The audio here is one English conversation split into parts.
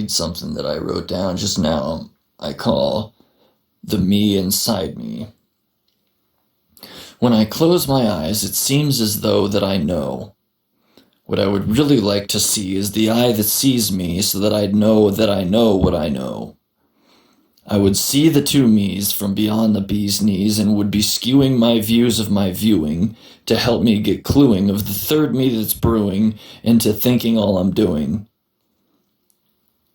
read something that I wrote down just now. I call the me inside me. When I close my eyes, it seems as though that I know. What I would really like to see is the eye that sees me so that I'd know that I know what I know. I would see the two me's from beyond the bee's knees and would be skewing my views of my viewing to help me get cluing of the third me that's brewing into thinking all I'm doing.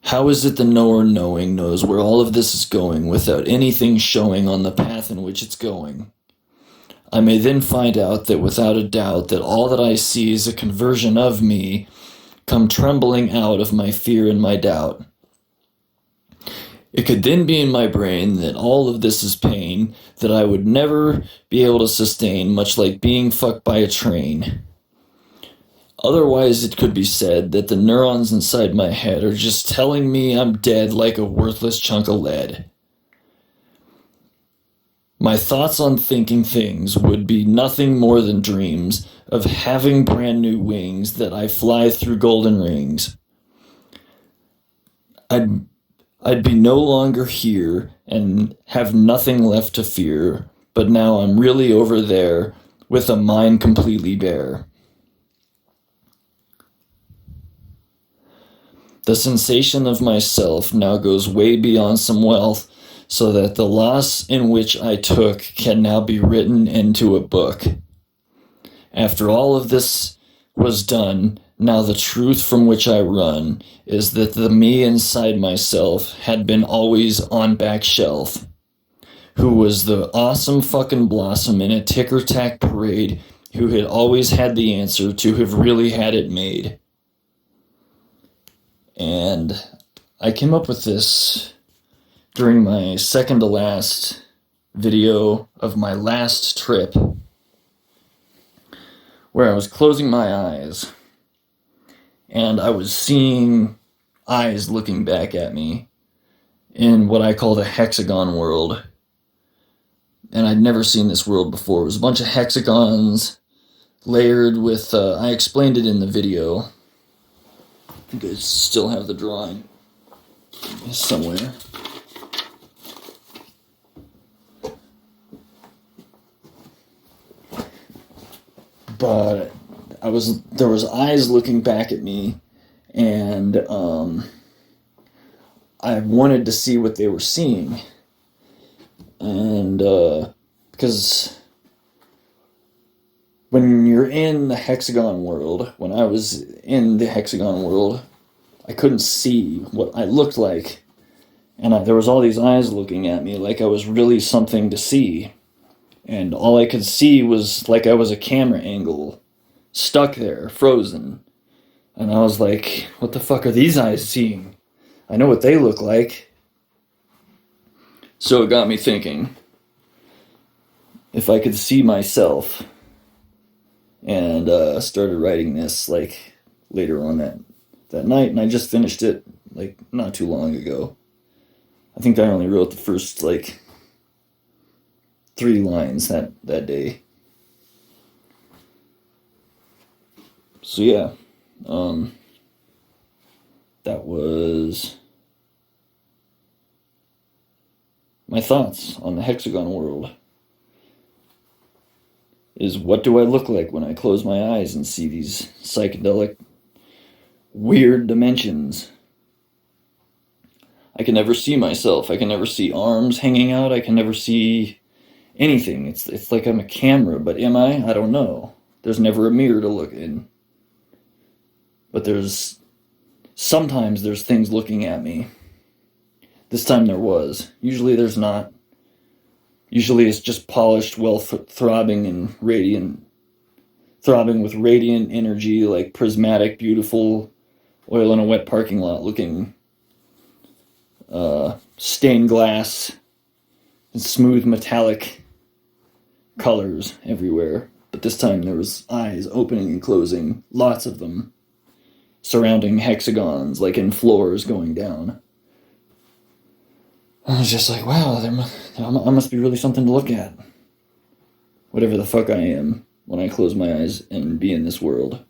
How is it the knower knowing knows where all of this is going without anything showing on the path in which it's going? I may then find out that without a doubt that all that I see is a conversion of me come trembling out of my fear and my doubt. It could then be in my brain that all of this is pain that I would never be able to sustain, much like being fucked by a train. Otherwise, it could be said that the neurons inside my head are just telling me I'm dead like a worthless chunk of lead. My thoughts on thinking things would be nothing more than dreams of having brand new wings that I fly through golden rings. I'd be no longer here and have nothing left to fear, but now I'm really over there with a mind completely bare. The sensation of myself now goes way beyond some wealth, so that the loss in which I took can now be written into a book. After all of this was done, now the truth from which I run is that the me inside myself had been always on back shelf, who was the awesome fucking blossom in a ticker-tack parade who had always had the answer to have really had it made. And I came up with this during my second to last video of my last trip, where I was closing my eyes and I was seeing eyes looking back at me in what I call the HEXAGON world. And I'd never seen this world before. It was a bunch of hexagons layered with, I explained it in the video. I think I still have the drawing somewhere. But there was eyes looking back at me, and I wanted to see what they were seeing. And because when you're in the hexagon world, when I was in the hexagon world, I couldn't see what I looked like. And there was all these eyes looking at me like I was really something to see. And all I could see was like I was a camera angle, stuck there, frozen. And I was like, what the fuck are these eyes seeing? I know what they look like. So it got me thinking, if I could see myself, and started writing this like later on that night, and I just finished it like not too long ago. I think I only wrote the first like 3 lines that day. So yeah, that was my thoughts on the hexagon world. Is what do I look like when I close my eyes and see these psychedelic, weird dimensions? I can never see myself. I can never see arms hanging out. I can never see anything. It's like I'm a camera, but am I? I don't know. There's never a mirror to look in. But sometimes there's things looking at me. This time there was. Usually there's not. Usually it's just polished, throbbing and radiant, throbbing with radiant energy, like prismatic, beautiful, oil in a wet parking lot looking stained glass and smooth metallic colors everywhere. But this time there was eyes opening and closing, lots of them, surrounding hexagons, like in floors going down. I was just like, wow, I must be really something to look at. Whatever the fuck I am when I close my eyes and be in this world.